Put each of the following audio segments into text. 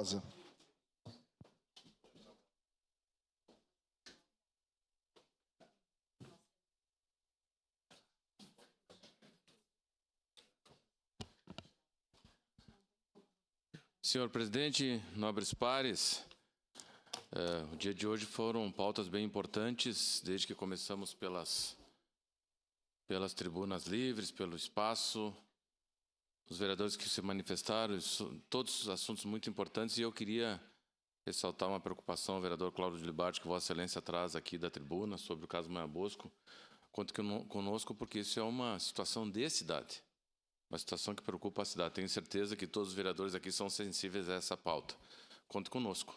Rosa. Senhor presidente, nobres pares, o dia de hoje foram pautas bem importantes, desde que começamos pelas tribunas livres, pelo espaço, os vereadores que se manifestaram, todos os assuntos muito importantes, e eu queria ressaltar uma preocupação, o vereador Cláudio de Libardi, que Vossa Excelência traz aqui da tribuna, sobre o caso Manha Bosco. Conte conosco, porque isso é uma situação de cidade, uma situação que preocupa a cidade. Tenho certeza que todos os vereadores aqui são sensíveis a essa pauta. Conte conosco.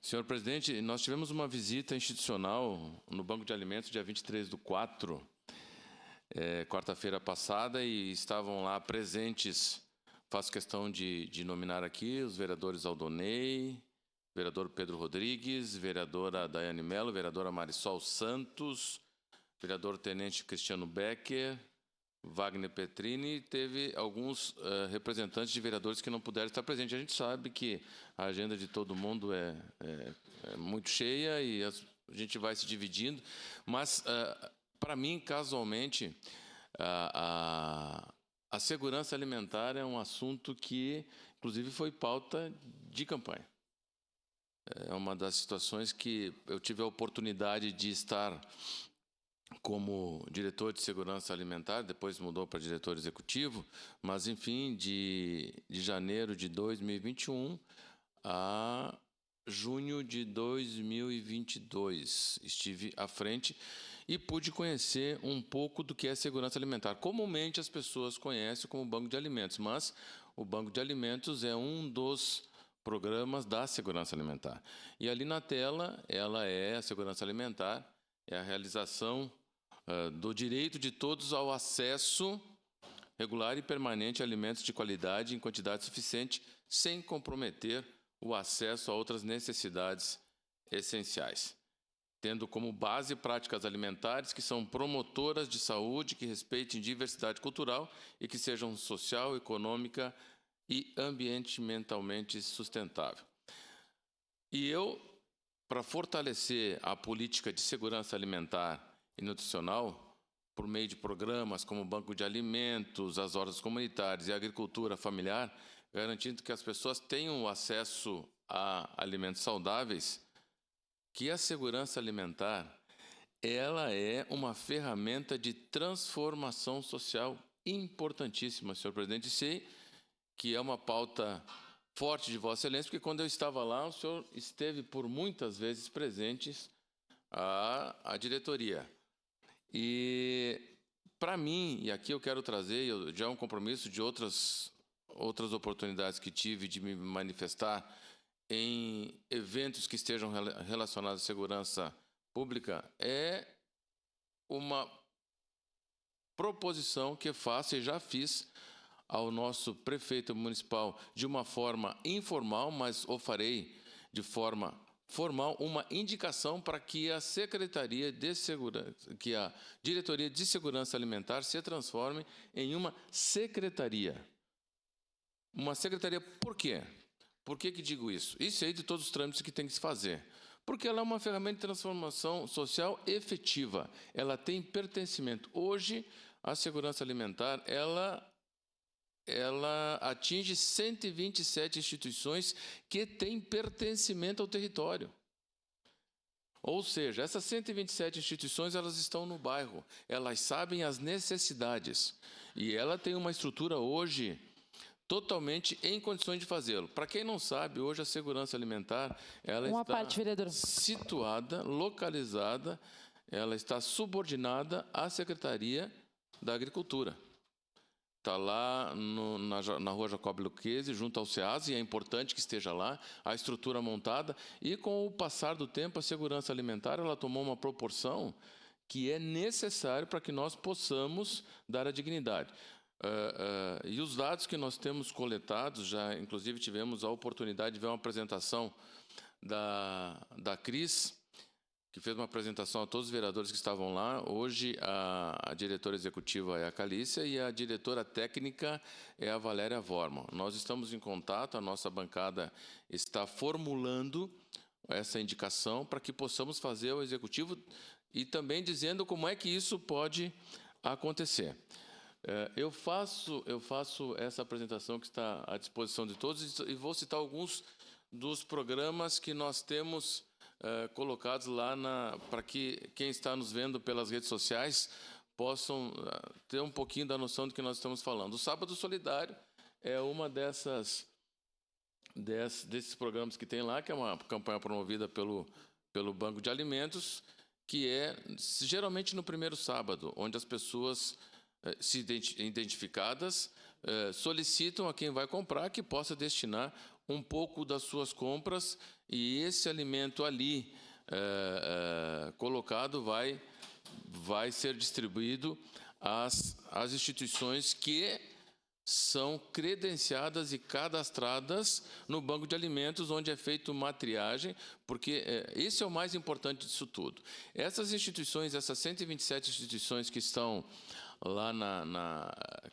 Senhor presidente, nós tivemos uma visita institucional no Banco de Alimentos, dia 23/4, quarta-feira passada, e estavam lá presentes, faço questão de nominar aqui, os vereadores Aldonei, vereador Pedro Rodrigues, vereadora Daiane Mello, vereadora Marisol Santos, vereador Tenente Cristiano Becker, Wagner Petrini. Teve alguns representantes de vereadores que não puderam estar presentes. A gente sabe que a agenda de todo mundo é muito cheia e a gente vai se dividindo, mas, para mim, casualmente, a segurança alimentar é um assunto que, inclusive, foi pauta de campanha. É uma das situações que eu tive a oportunidade de estar como diretor de segurança alimentar, depois mudou para diretor executivo, mas, enfim, de janeiro de 2021 a junho de 2022, estive à frente e pude conhecer um pouco do que é segurança alimentar. Comumente as pessoas conhecem como Banco de Alimentos, mas o Banco de Alimentos é um dos programas da segurança alimentar. E ali na tela, ela é a segurança alimentar, é a realização do direito de todos ao acesso regular e permanente a alimentos de qualidade em quantidade suficiente, sem comprometer o acesso a outras necessidades essenciais, tendo como base práticas alimentares que são promotoras de saúde, que respeitem diversidade cultural e que sejam social, econômica e ambientalmente sustentável. E eu, para fortalecer a política de segurança alimentar e nutricional, por meio de programas como o Banco de Alimentos, as hortas comunitárias e a agricultura familiar, garantindo que as pessoas tenham acesso a alimentos saudáveis, que a segurança alimentar, ela é uma ferramenta de transformação social importantíssima, senhor presidente. E sei que é uma pauta forte de Vossa Excelência, porque quando eu estava lá, o senhor esteve por muitas vezes presentes à diretoria. E, para mim, e aqui eu quero trazer, já é um compromisso de outras oportunidades que tive de me manifestar em eventos que estejam relacionados à segurança pública, é uma proposição que faço e já fiz ao nosso prefeito municipal de uma forma informal, mas o farei de forma formal, uma indicação para que a Secretaria de Segurança, que a Diretoria de Segurança Alimentar se transforme em uma secretaria. Uma secretaria, por quê? Por que digo isso? Isso aí de todos os trâmites que tem que se fazer. Porque ela é uma ferramenta de transformação social efetiva. Ela tem pertencimento. Hoje, a segurança alimentar, ela atinge 127 instituições que têm pertencimento ao território. Ou seja, essas 127 instituições, elas estão no bairro, elas sabem as necessidades, e ela tem uma estrutura hoje totalmente em condições de fazê-lo. Para quem não sabe, hoje a segurança alimentar, ela está situada, localizada, ela está subordinada à Secretaria da Agricultura. Está lá na rua Jacob Luquezzi, junto ao SEAS, e é importante que esteja lá, a estrutura montada, e com o passar do tempo, a segurança alimentar ela tomou uma proporção que é necessário para que nós possamos dar a dignidade. E os dados que nós temos coletados, já inclusive tivemos a oportunidade de ver uma apresentação da Cris, que fez uma apresentação a todos os vereadores que estavam lá. Hoje, a diretora executiva é a Calícia e a diretora técnica é a Valéria Vorman. Nós estamos em contato, a nossa bancada está formulando essa indicação para que possamos fazer o executivo e também dizendo como é que isso pode acontecer. Eu faço essa apresentação que está à disposição de todos e vou citar alguns dos programas que nós temos colocados lá para que quem está nos vendo pelas redes sociais possam ter um pouquinho da noção do que nós estamos falando. O Sábado Solidário é uma desses programas que tem lá, que é uma campanha promovida pelo Banco de Alimentos, que é geralmente no primeiro sábado, onde as pessoas identificadas solicitam a quem vai comprar que possa destinar um pouco das suas compras e esse alimento ali colocado vai ser distribuído às instituições que são credenciadas e cadastradas no Banco de Alimentos, onde é feita uma triagem, porque esse é o mais importante disso tudo. Essas instituições, essas 127 instituições que estão lá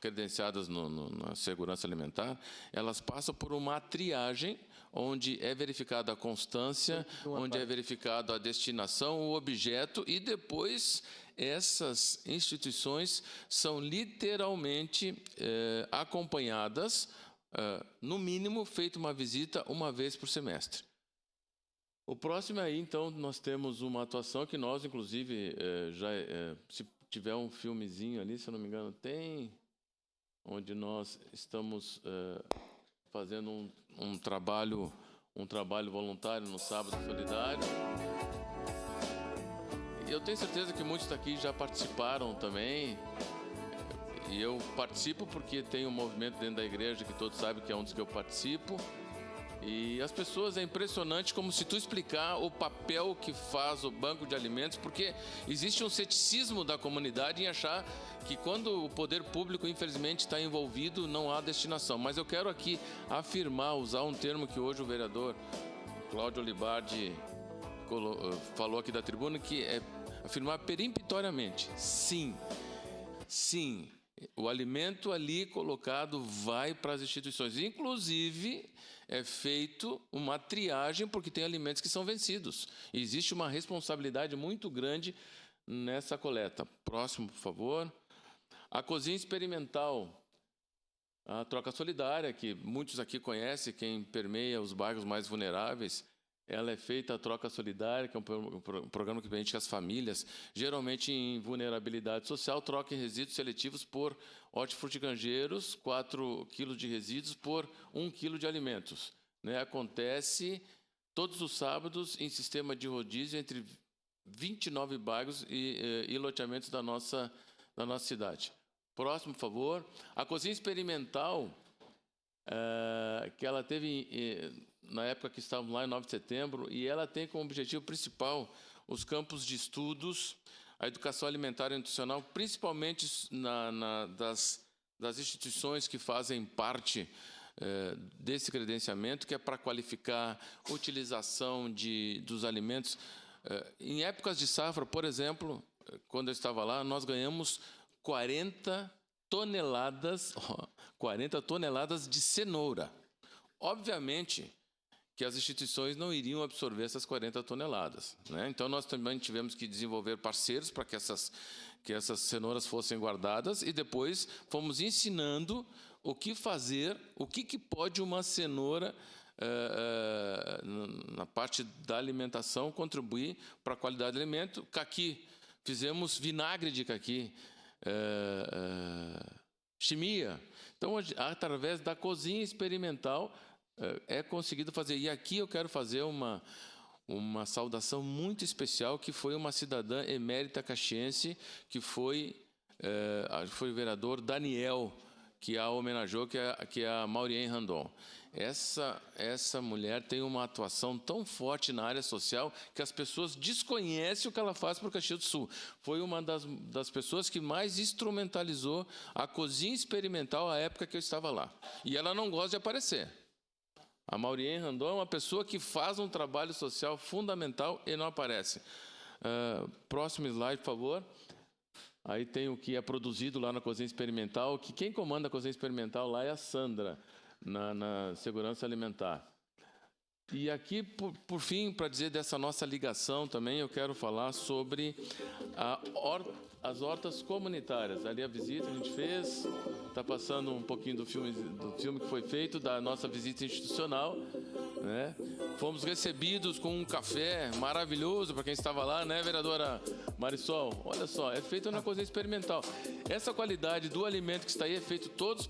credenciadas na segurança alimentar, elas passam por uma triagem, onde é verificada a constância, onde é verificada a destinação, o objeto, e depois essas instituições são literalmente acompanhadas, no mínimo, feita uma visita uma vez por semestre. O próximo aí, então, nós temos uma atuação que nós, inclusive, se tiver um filmezinho ali, se eu não me engano, tem, onde nós estamos fazendo um trabalho voluntário no Sábado Solidário. Eu tenho certeza que muitos daqui já participaram também. E eu participo porque tem um movimento dentro da igreja que todos sabem que é um dos que eu participo. E as pessoas, é impressionante como se tu explicar o papel que faz o Banco de Alimentos, porque existe um ceticismo da comunidade em achar que quando o poder público, infelizmente, está envolvido, não há destinação. Mas eu quero aqui afirmar, usar um termo que hoje o vereador Cláudio Olibardi falou aqui da tribuna, que é afirmar peremptoriamente, sim, o alimento ali colocado vai para as instituições. Inclusive, é feito uma triagem, porque tem alimentos que são vencidos. E existe uma responsabilidade muito grande nessa coleta. Próximo, por favor. A cozinha experimental, a troca solidária, que muitos aqui conhecem, quem permeia os bairros mais vulneráveis, ela é feita a troca solidária, que é um programa que permite que as famílias, geralmente em vulnerabilidade social, troquem resíduos seletivos por hortifrutigranjeiros, 4 quilos de resíduos por 1 quilo de alimentos. Acontece todos os sábados em sistema de rodízio entre 29 bairros e loteamentos da nossa cidade. Próximo, por favor. A cozinha experimental, que ela teve na época que estávamos lá em 9 de setembro, e ela tem como objetivo principal os campos de estudos, a educação alimentar e nutricional, principalmente das instituições que fazem parte desse credenciamento, que é para qualificar a utilização dos alimentos. Em épocas de safra, por exemplo, quando eu estava lá, nós ganhamos 40 toneladas de cenoura. Obviamente que as instituições não iriam absorver essas 40 toneladas. Então, nós também tivemos que desenvolver parceiros para que essas cenouras fossem guardadas e depois fomos ensinando o que fazer, o que pode uma cenoura, na parte da alimentação, contribuir para a qualidade do alimento. Caqui, fizemos vinagre de caqui, chimia. Então, através da cozinha experimental, é conseguido fazer. E aqui eu quero fazer uma saudação muito especial, que foi uma cidadã emérita caxiense, que foi o vereador Daniel, que a homenageou, que é a Maurien Randon. Essa mulher tem uma atuação tão forte na área social que as pessoas desconhecem o que ela faz para o Caxias do Sul. Foi uma das pessoas que mais instrumentalizou a cozinha experimental à época que eu estava lá. E ela não gosta de aparecer. A Maurien Randon é uma pessoa que faz um trabalho social fundamental e não aparece. Próximo slide, por favor. Aí tem o que é produzido lá na cozinha experimental, que quem comanda a cozinha experimental lá é a Sandra, na segurança alimentar. E aqui, por fim, para dizer dessa nossa ligação também, eu quero falar sobre as hortas comunitárias. Ali a visita a gente fez, está passando um pouquinho do filme que foi feito, da nossa visita institucional, né? Fomos recebidos com um café maravilhoso para quem estava lá, né, vereadora Marisol? Olha só, é feito na cozinha experimental. Essa qualidade do alimento que está aí é feito todos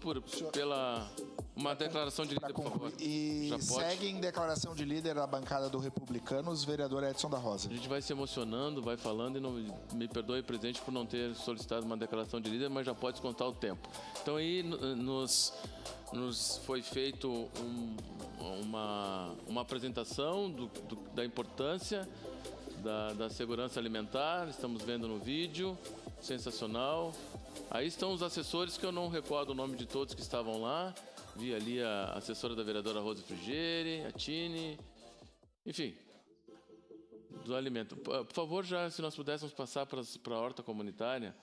pela... Uma declaração de líder, por favor. E segue em declaração de líder da bancada do Republicanos, vereador Edson da Rosa. A gente vai se emocionando, vai falando, e não me perdoe, presidente, por não ter solicitado uma declaração de líder, mas já pode contar o tempo. Então aí nos foi feito uma apresentação da importância da segurança alimentar, estamos vendo no vídeo, sensacional. Aí estão os assessores, que eu não recordo o nome de todos que estavam lá. Vi ali a assessora da vereadora Rosa Frigieri, a Tine, enfim, do alimento. Por favor, já, se nós pudéssemos passar para a horta comunitária,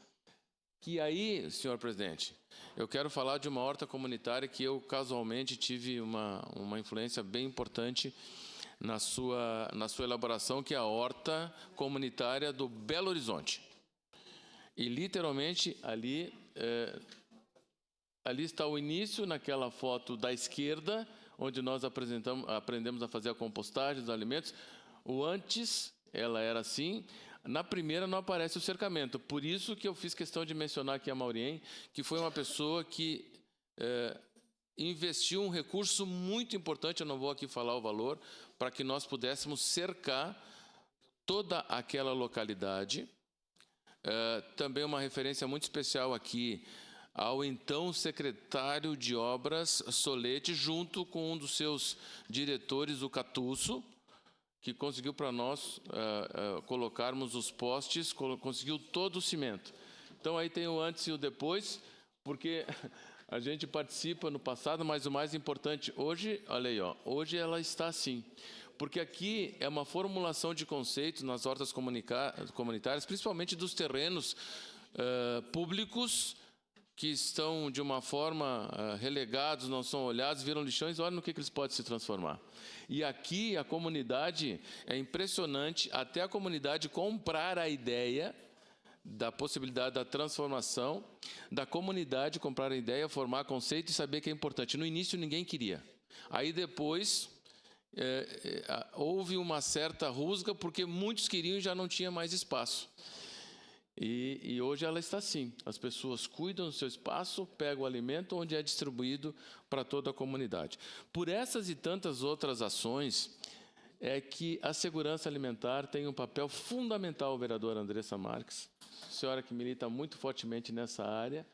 que aí, senhor presidente, eu quero falar de uma horta comunitária que eu casualmente tive uma influência bem importante na sua elaboração, que é a horta comunitária do Belo Horizonte. E literalmente ali está o início, naquela foto da esquerda, onde nós aprendemos a fazer a compostagem dos alimentos. O antes, ela era assim. Na primeira não aparece o cercamento. Por isso que eu fiz questão de mencionar aqui a Maurien, que foi uma pessoa que investiu um recurso muito importante, eu não vou aqui falar o valor, para que nós pudéssemos cercar toda aquela localidade. Também uma referência muito especial aqui ao então secretário de Obras, Solete, junto com um dos seus diretores, o Catusso, que conseguiu para nós colocarmos os postes, conseguiu todo o cimento. Então aí tem o antes e o depois, porque a gente participa no passado, mas o mais importante, hoje, olha aí, ó, hoje ela está assim. Porque aqui é uma formulação de conceitos nas hortas comunitárias, principalmente dos terrenos públicos, que estão, de uma forma, relegados, não são olhados, viram lixões, olha no que eles podem se transformar. E aqui a comunidade, é impressionante, até a comunidade comprar a ideia da possibilidade da transformação, da comunidade comprar a ideia, formar conceito e saber que é importante. No início ninguém queria. Aí depois houve uma certa rusga, porque muitos queriam e já não tinha mais espaço. E hoje ela está assim, as pessoas cuidam do seu espaço, pegam o alimento onde é distribuído para toda a comunidade. Por essas e tantas outras ações, é que a segurança alimentar tem um papel fundamental, vereadora Andressa Marques, senhora que milita muito fortemente nessa área,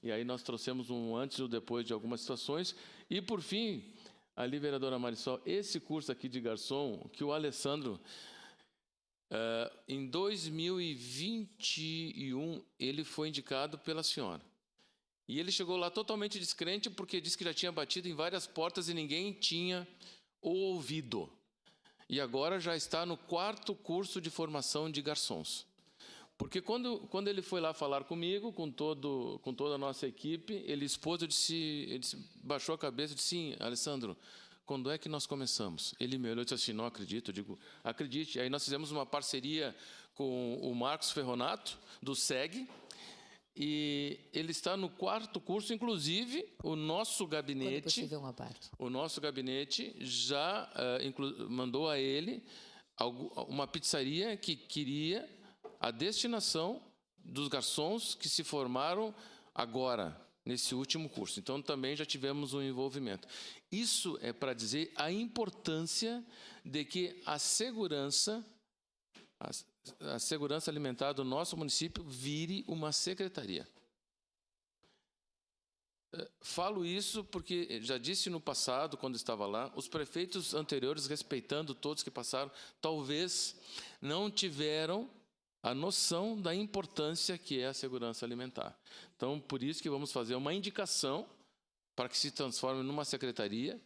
e aí nós trouxemos um antes e um depois de algumas situações, e por fim, ali, vereadora Marisol, esse curso aqui de garçom, que o Alessandro... em 2021, ele foi indicado pela senhora. E ele chegou lá totalmente descrente, porque disse que já tinha batido em várias portas e ninguém tinha ouvido. E agora já está no 4º curso de formação de garçons. Porque quando ele foi lá falar comigo, com toda a nossa equipe, ele expôs, ele baixou a cabeça e disse, sim, Alessandro, quando é que nós começamos? Ele me olhou e disse assim, não acredito. Eu digo, acredite. Aí nós fizemos uma parceria com o Marcos Ferronato, do SEG, e ele está no 4º curso, inclusive o nosso gabinete... Quando possível, uma parte. O nosso gabinete já mandou a ele uma pizzaria que queria a destinação dos garçons que se formaram agora, nesse último curso. Então, também já tivemos um envolvimento. Isso é para dizer a importância de que a segurança alimentar do nosso município vire uma secretaria. Falo isso porque, já disse no passado, quando estava lá, os prefeitos anteriores, respeitando todos que passaram, talvez não tiveram a noção da importância que é a segurança alimentar. Então, por isso que vamos fazer uma indicação para que se transforme numa secretaria,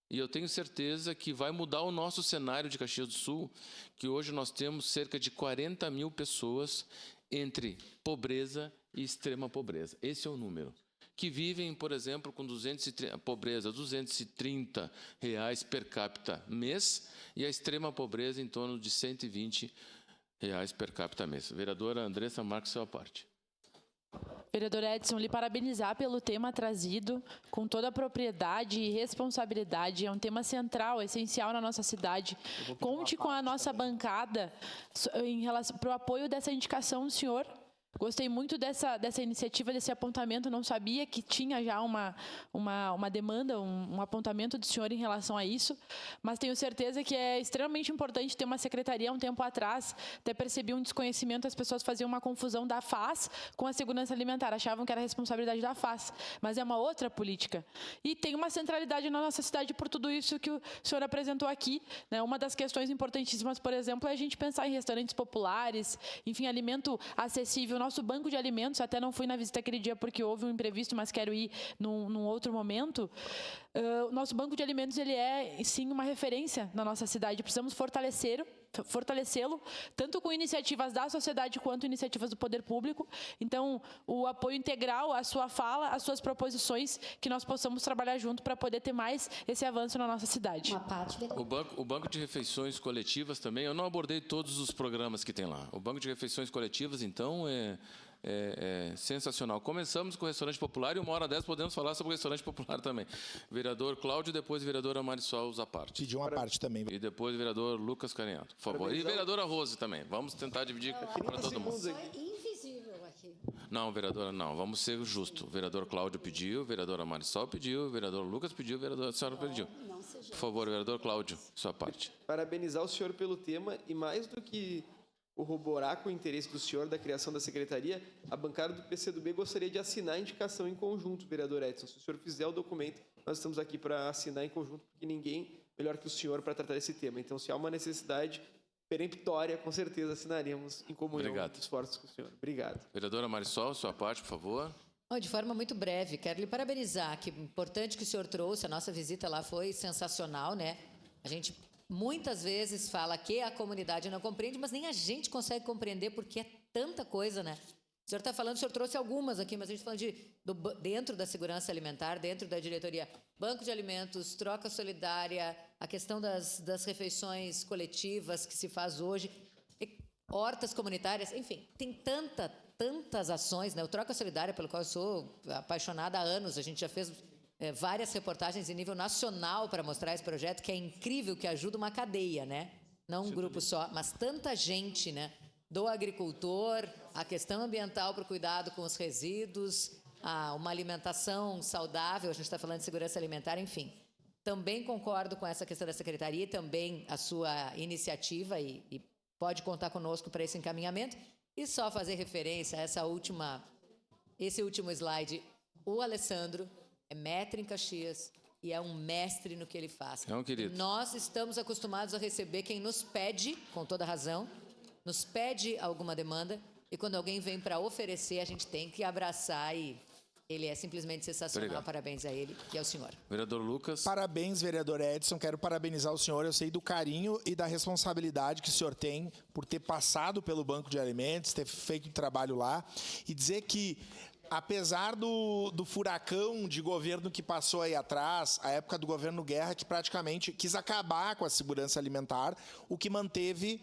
E eu tenho certeza que vai mudar o nosso cenário de Caxias do Sul, que hoje nós temos cerca de 40 mil pessoas entre pobreza e extrema pobreza. Esse é o número. Que vivem, por exemplo, com pobreza, R$230 per capita mês, e a extrema pobreza em torno de R$120 per capita mês. Vereadora Andressa Marques, sua parte. Vereador Edson, lhe parabenizar pelo tema trazido com toda a propriedade e responsabilidade. É um tema central, essencial na nossa cidade. Conte com a nossa bancada em relação para o apoio dessa indicação do senhor. Gostei muito dessa iniciativa, desse apontamento. Não sabia que tinha já uma demanda, um apontamento do senhor em relação a isso, mas tenho certeza que é extremamente importante ter uma secretaria. Um tempo atrás, até percebi um desconhecimento, as pessoas faziam uma confusão da FAS com a segurança alimentar, achavam que era responsabilidade da FAS, mas é uma outra política. E tem uma centralidade na nossa cidade por tudo isso que o senhor apresentou aqui, né? Uma das questões importantíssimas, por exemplo, é a gente pensar em restaurantes populares, enfim, alimento acessível. Nosso banco de alimentos, até não fui na visita aquele dia porque houve um imprevisto, mas quero ir num outro momento. O nosso banco de alimentos, ele é, sim, uma referência na nossa cidade. Precisamos fortalecê-lo, tanto com iniciativas da sociedade quanto iniciativas do poder público. Então, o apoio integral à sua fala, às suas proposições, que nós possamos trabalhar junto para poder ter mais esse avanço na nossa cidade. O banco de refeições coletivas também, eu não abordei todos os programas que tem lá. O banco de refeições coletivas, então, é sensacional. Começamos com o restaurante popular e 1h10 podemos falar sobre o restaurante popular também. Vereador Cláudio, depois vereadora Marisol Zaparte. Pedi uma parte também. E depois o vereador Lucas Carinhato, por favor. E vereadora Rose também. Vamos tentar dividir para todo mundo. Invisível aqui. Não, vereadora, não. Vamos ser justos. O vereador Cláudio pediu, vereadora Marisol pediu, vereador Lucas pediu, vereadora senhora pediu. Por favor, vereador Cláudio, sua parte. Parabenizar o senhor pelo tema e, mais do que corroborar com o interesse do senhor da criação da secretaria, a bancada do PCdoB gostaria de assinar a indicação em conjunto, vereador Edson. Se o senhor fizer o documento, nós estamos aqui para assinar em conjunto, porque ninguém melhor que o senhor para tratar desse tema. Então, se há uma necessidade peremptória, com certeza assinaremos em comunhão esforços com o senhor. Obrigado. Vereadora Marisol, sua parte, por favor. De forma muito breve, quero lhe parabenizar. Que importante que o senhor trouxe, a nossa visita lá foi sensacional, né? A gente muitas vezes fala que a comunidade não compreende, mas nem a gente consegue compreender porque é tanta coisa, né? O senhor está falando, o senhor trouxe algumas aqui, mas a gente está falando dentro da segurança alimentar, dentro da diretoria, banco de alimentos, troca solidária, a questão das refeições coletivas que se faz hoje, hortas comunitárias, enfim, tem tantas ações, né? O Troca Solidária, pelo qual eu sou apaixonada há anos, a gente já fez várias reportagens em nível nacional para mostrar esse projeto, que é incrível, que ajuda uma cadeia, né? Não um grupo só, mas tanta gente, né? Do agricultor, a questão ambiental para o cuidado com os resíduos, uma alimentação saudável, a gente está falando de segurança alimentar, enfim. Também concordo com essa questão da secretaria e também a sua iniciativa e pode contar conosco para esse encaminhamento. E só fazer referência a esse último slide. O Alessandro é mestre em Caxias e é um mestre no que ele faz. É um querido. Nós estamos acostumados a receber quem nos pede, com toda razão, nos pede alguma demanda, e quando alguém vem para oferecer, a gente tem que abraçar, e ele é simplesmente sensacional. Obrigado. Parabéns a ele e ao senhor. Vereador Lucas. Parabéns, vereador Edson. Quero parabenizar o senhor. Eu sei do carinho e da responsabilidade que o senhor tem por ter passado pelo Banco de Alimentos, ter feito o trabalho lá, e dizer que, apesar do furacão de governo que passou aí atrás, a época do governo Guerra, que praticamente quis acabar com a segurança alimentar, o que manteve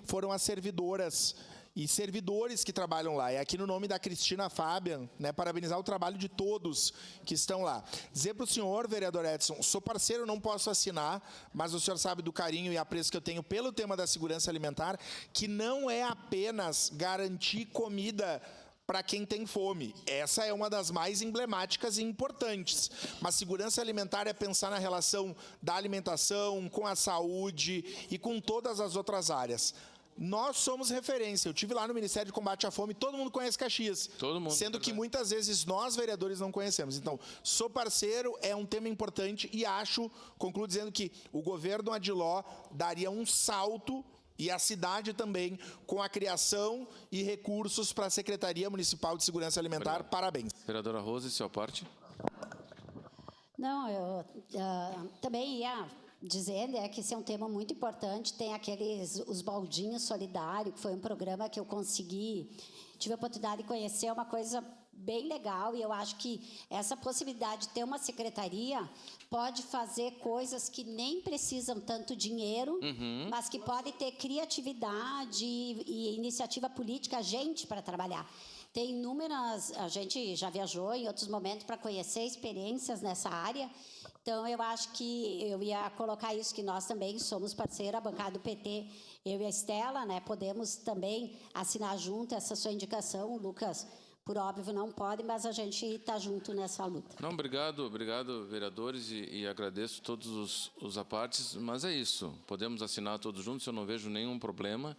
foram as servidoras e servidores que trabalham lá. E aqui, no nome da Cristina Fabian, né, parabenizar o trabalho de todos que estão lá. Dizer para o senhor, vereador Edson, sou parceiro, não posso assinar, mas o senhor sabe do carinho e apreço que eu tenho pelo tema da segurança alimentar, que não é apenas garantir comida para quem tem fome. Essa é uma das mais emblemáticas e importantes. Mas segurança alimentar é pensar na relação da alimentação com a saúde e com todas as outras áreas. Nós somos referência. Eu tive lá no Ministério de Combate à Fome, todo mundo conhece Caxias. Todo mundo. Sendo que muitas vezes nós, vereadores, não conhecemos. Então, sou parceiro, é um tema importante e concluo dizendo que o governo Adiló daria um salto, e a cidade também, com a criação e recursos para a Secretaria Municipal de Segurança Alimentar. Obrigado. Parabéns. Vereadora Rose, sua parte. Não, eu também ia dizer, né, que esse é um tema muito importante. Tem os baldinhos solidários, que foi um programa que eu tive a oportunidade de conhecer, é uma coisa bem legal, e eu acho que essa possibilidade de ter uma secretaria pode fazer coisas que nem precisam tanto dinheiro, mas que pode ter criatividade e iniciativa política, gente para trabalhar. Tem inúmeras, a gente já viajou em outros momentos para conhecer experiências nessa área, então eu acho que eu ia colocar isso, que nós também somos parceira, a bancada do PT, eu e a Estela, né, podemos também assinar junto essa sua indicação, o Lucas, por óbvio, não pode, mas a gente está junto nessa luta. Não, obrigado, vereadores, e agradeço todos os apartes, mas é isso, podemos assinar todos juntos, eu não vejo nenhum problema.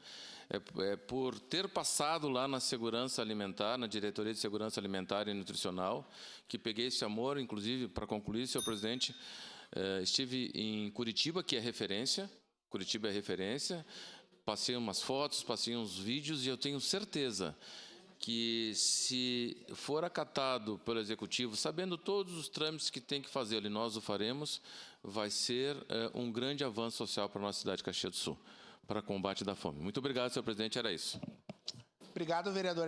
Por ter passado lá na Segurança Alimentar, na Diretoria de Segurança Alimentar e Nutricional, que peguei esse amor, inclusive, para concluir, senhor presidente, estive em Curitiba, que é referência, passei umas fotos, passei uns vídeos, e eu tenho certeza que, se for acatado pelo Executivo, sabendo todos os trâmites que tem que fazer ali, nós o faremos, vai ser um grande avanço social para a nossa cidade de Caxias do Sul, para combate da fome. Muito obrigado, senhor presidente, era isso. Obrigado, vereador